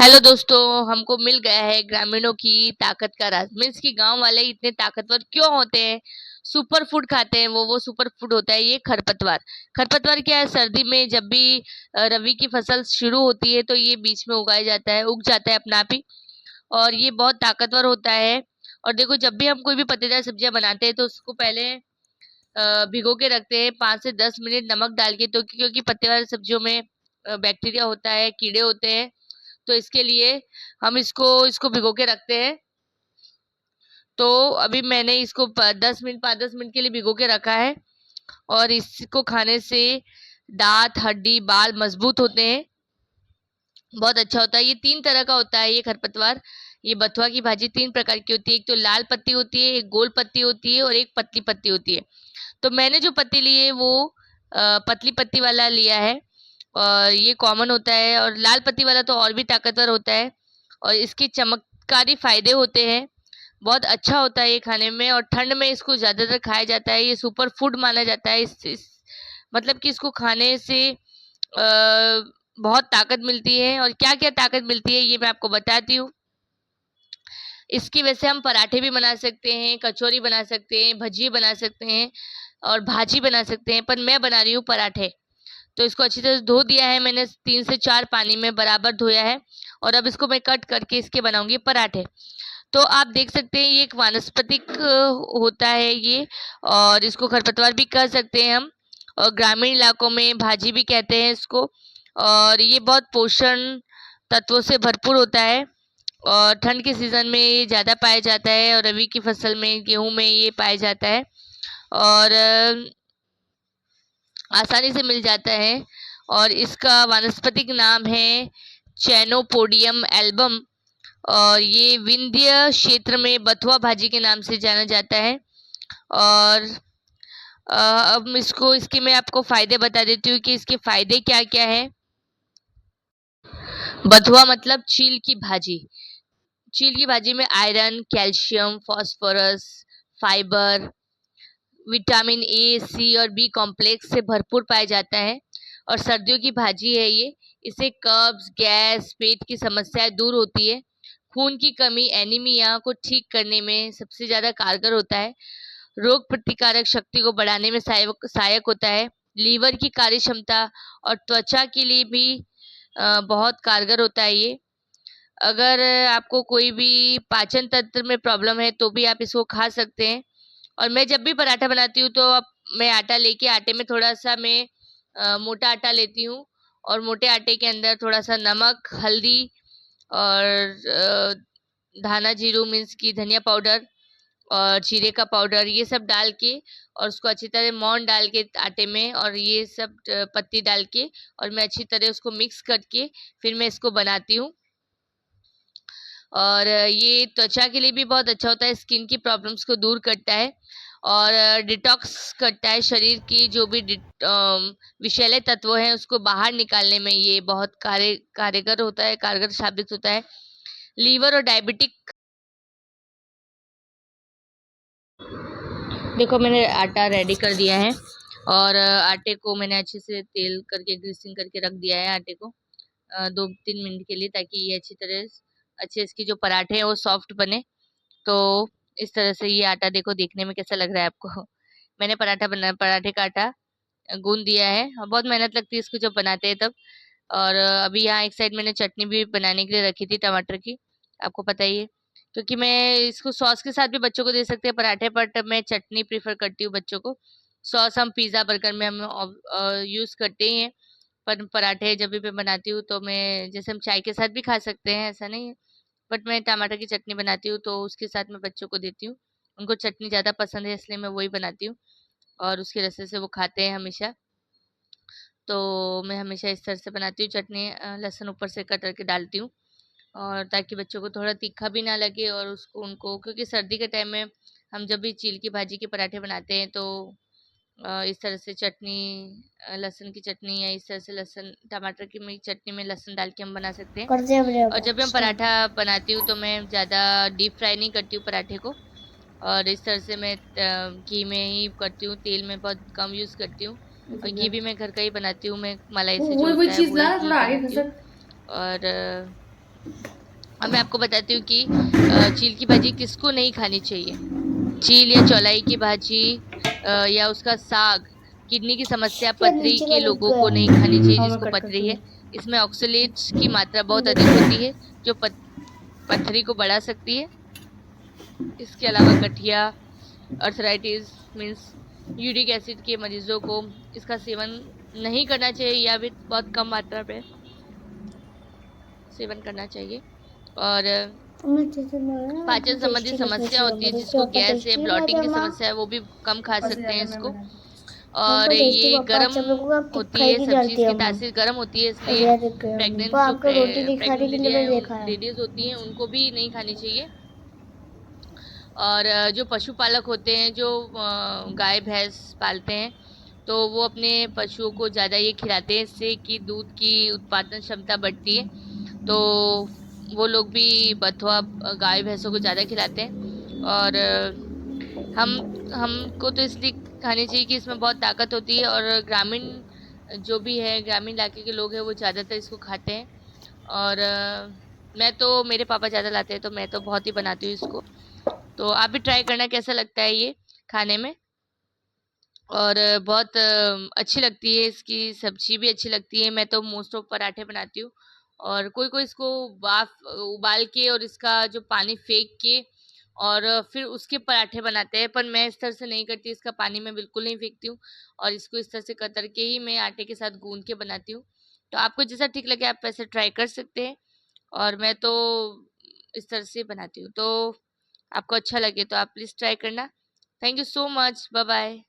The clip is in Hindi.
हेलो दोस्तों, हमको मिल गया है ग्रामीणों की ताकत का राज। मीन्स कि गांव वाले इतने ताकतवर क्यों होते हैं? सुपर फूड खाते हैं। वो सुपर फूड होता है ये खरपतवार। खरपतवार क्या है? सर्दी में जब भी रबी की फसल शुरू होती है तो ये बीच में उगाया जाता है, उग जाता है अपना आप ही। और ये बहुत ताकतवर होता है। और देखो, जब भी हम कोई भी पत्तेदार सब्जियां बनाते हैं तो उसको पहले भिगो के रखते हैं 5 से 10 मिनट नमक डाल के। तो क्योंकि पत्तेदार सब्जियों में बैक्टीरिया होता है, कीड़े होते हैं, तो इसके लिए हम इसको इसको भिगो के रखते हैं। तो अभी मैंने इसको 10 मिनट 5-10 मिनट के लिए भिगो के रखा है। और इसको खाने से दांत, हड्डी, बाल मजबूत होते हैं। बहुत अच्छा होता है। ये 3 तरह का होता है ये खरपतवार। ये बथुआ की भाजी 3 प्रकार की होती है। एक तो लाल पत्ती होती है, एक गोल पत्ती होती है और एक पतली पत्ती होती है। तो मैंने जो पत्ती ली है वो पतली पत्ती वाला लिया है। और ये कॉमन होता है। और लाल पत्ती वाला तो और भी ताकतवर होता है। और इसके चमत्कारी फायदे होते हैं। बहुत अच्छा होता है ये खाने में। और ठंड में इसको ज्यादातर खाया जाता है। ये सुपर फूड माना जाता है। इस मतलब कि इसको खाने से बहुत ताकत मिलती है। और क्या क्या ताकत मिलती है ये मैं आपको बताती हूँ। इसकी वजह से हम पराठे भी बना सकते हैं, कचौरी बना सकते हैं, भजिए बना सकते हैं और भाजी बना सकते हैं। पर मैं बना रही हूँ पराठे। तो इसको अच्छी तरह से धो दिया है मैंने, 3 से 4 पानी में बराबर धोया है। और अब इसको मैं कट करके इसके बनाऊंगी पराठे। तो आप देख सकते हैं ये एक वानस्पतिक होता है ये। और इसको खरपतवार भी कह सकते हैं हम। और ग्रामीण इलाकों में भाजी भी कहते हैं इसको। और ये बहुत पोषण तत्वों से भरपूर होता है। और ठंड के सीजन में ये ज़्यादा पाया जाता है। और रबी की फसल में, गेहूं में ये पाया जाता है। और आसानी से मिल जाता है। और इसका वानस्पतिक नाम है चैनोपोडियम एल्बम। और ये विंध्य क्षेत्र में बथुआ भाजी के नाम से जाना जाता है। और अब इसको इसके मैं आपको फायदे बता देती हूँ कि इसके फायदे क्या क्या है। बथुआ मतलब चील की भाजी। चील की भाजी में iron, calcium, phosphorus, fibre, vitamin A, C और बी कॉम्प्लेक्स से भरपूर पाया जाता है। और सर्दियों की भाजी है ये। इससे कब्ज, गैस, पेट की समस्याएं दूर होती है। खून की कमी, एनीमिया को ठीक करने में सबसे ज्यादा कारगर होता है। रोग प्रतिकारक शक्ति को बढ़ाने में सहायक सहायक होता है। लीवर की कार्य क्षमता और त्वचा के लिए भी बहुत कारगर होता है ये। अगर आपको कोई भी पाचन तंत्र में प्रॉब्लम है तो भी आप इसको खा सकते हैं। और मैं जब भी पराठा बनाती हूँ तो अब मैं आटा लेके आटे में थोड़ा सा मैं मोटा आटा लेती हूँ। और मोटे आटे के अंदर थोड़ा सा नमक, हल्दी और धाना जीरू मीन्स की धनिया पाउडर और जीरे का पाउडर, ये सब डाल के और उसको अच्छी तरह मौन डाल के आटे में, और ये सब पत्ती डाल के और मैं अच्छी तरह उसको मिक्स करके फिर मैं इसको बनाती हूँ। और ये त्वचा के लिए भी बहुत अच्छा होता है। स्किन की प्रॉब्लम्स को दूर करता है। और डिटॉक्स करता है। शरीर की जो भी विषैले तत्व हैं उसको बाहर निकालने में ये बहुत कारगर होता है, कारगर साबित होता है। लीवर और डायबिटिक। देखो, मैंने आटा रेडी कर दिया है। और आटे को मैंने अच्छे से तेल करके ग्रीसिंग करके रख दिया है आटे को 2-3 मिनट के लिए, ताकि ये अच्छी तरह अच्छे इसकी जो पराठे हैं वो सॉफ्ट बने। तो इस तरह से ये आटा देखो, देखने में कैसा लग रहा है आपको? मैंने पराठे का आटा गूंद दिया है। और बहुत मेहनत लगती है इसको जब बनाते हैं तब। और अभी यहाँ एक साइड मैंने चटनी भी बनाने के लिए रखी थी टमाटर की, आपको पता ही है। क्योंकि मैं इसको सॉस के साथ भी बच्चों को दे सकते हैं पराठे, बट मैं चटनी प्रीफर करती हूँ बच्चों को। सॉस हम पिज्ज़ा बर्गर में हम यूज़ करते ही हैं। पर पराठे जब भी मैं बनाती हूँ तो मैं, जैसे हम चाय के साथ भी खा सकते हैं, ऐसा नहीं है। बट मैं टमाटर की चटनी बनाती हूँ तो उसके साथ मैं बच्चों को देती हूँ। उनको चटनी ज़्यादा पसंद है इसलिए मैं वही बनाती हूँ। और उसकी वजह से वो खाते हैं हमेशा। तो मैं हमेशा इस तरह से बनाती हूँ चटनी। लहसुन ऊपर से कतर के डालती हूँ। और ताकि बच्चों को थोड़ा तीखा भी ना लगे। और उसको उनको, क्योंकि सर्दी के टाइम में हम जब भी चील की भाजी के पराठे बनाते हैं तो इस तरह से चटनी, लहसुन की चटनी या इस तरह से लहसुन टमाटर की में चटनी में लहसुन डाल के हम बना सकते हैं। कर दिया मेरे और को जब भी हम स्टार्ट। पराठा बनाती हूँ तो मैं ज़्यादा डीप फ्राई नहीं करती हूँ पराठे को। और इस तरह से मैं घी में ही करती हूँ, तेल में बहुत कम यूज़ करती हूँ। और घी भी मैं घर का ही बनाती हूँ, मैं मलाई से जो वही वही होता है चीज वही ला घी थोड़ा आगे बनाती हूँ। खसक। और अब मैं आपको बताती हूँ कि चील की भाजी किसको नहीं खानी चाहिए। चील या चौलाई की भाजी या उसका साग किडनी की समस्या, यार पथरी नीचे का के लिख लोगों गया। को नहीं खानी चाहिए हाँ मैं जिसको कट पथरी करती है। हूँ। इसमें ऑक्सलेट्स की मात्रा बहुत अधिक देखो। होती है जो पथरी को बढ़ा सकती है। इसके अलावा गठिया, अर्थराइटिस मीन्स यूरिक एसिड के मरीजों को इसका सेवन नहीं करना चाहिए या भी बहुत कम मात्रा में सेवन करना चाहिए। और मैं जैसे बोला ना पाचन एकदम संबंधी टेस्टी लिखना समस्या चाहिए होती है, ऊपर, इसके जिसको ऊपर गैस है, टेस्टी ब्लॉटिंग की मैडम। समस्या है, वो भी कम खा ऊपर से सकते हैं ज्यादा मैं इसको। बना दूँ। और हमको टेस्टी ये पापा गरम अच्छा लगेगा, आप होती खाई है, की सब्जी डालती है इसकी अम्मा। तासीर गरम होती है, इसलिए बढ़िया देख रहे हो अम्मा, पर प्रेग्नेंट जो आपका रोटी दिखाने प्रेग्नेंट के लिए लेडियां मैंने देखा है। लेडीज होती हैं उनको भी नहीं खानी चाहिए। और जो पशुपालक होते हैं जो गाय भैंस पालते हैं तो वो अपने पशुओं को ज़्यादा ये खिलाते हैं, इससे कि दूध की उत्पादन क्षमता बढ़ती है। तो वो लोग भी बथुआ गाय भैंसों को ज़्यादा खिलाते हैं। और हम हमको तो इसलिए खानी चाहिए कि इसमें बहुत ताकत होती है। और ग्रामीण जो भी है, ग्रामीण इलाके के लोग हैं वो ज़्यादातर इसको खाते हैं। और मैं तो, मेरे पापा ज़्यादा लाते हैं तो मैं तो बहुत ही बनाती हूँ इसको। तो आप भी ट्राई करना कैसा लगता है ये खाने में। और बहुत अच्छी लगती है, इसकी सब्जी भी अच्छी लगती है। मैं तो मोस्ट ऑफ पराठे बनाती हूँ। और कोई कोई इसको बाफ उबाल के और इसका जो पानी फेंक के और फिर उसके पराठे बनाते हैं, पर मैं इस तरह से नहीं करती। इसका पानी मैं बिल्कुल नहीं फेंकती हूँ और इसको इस तरह से कतर के ही मैं आटे के साथ गूंद के बनाती हूँ। तो आपको जैसा ठीक लगे आप वैसे ट्राई कर सकते हैं। और मैं तो इस तरह से बनाती हूँ। तो आपको अच्छा लगे तो आप प्लीज़ ट्राई करना। Thank you so much. Bye bye.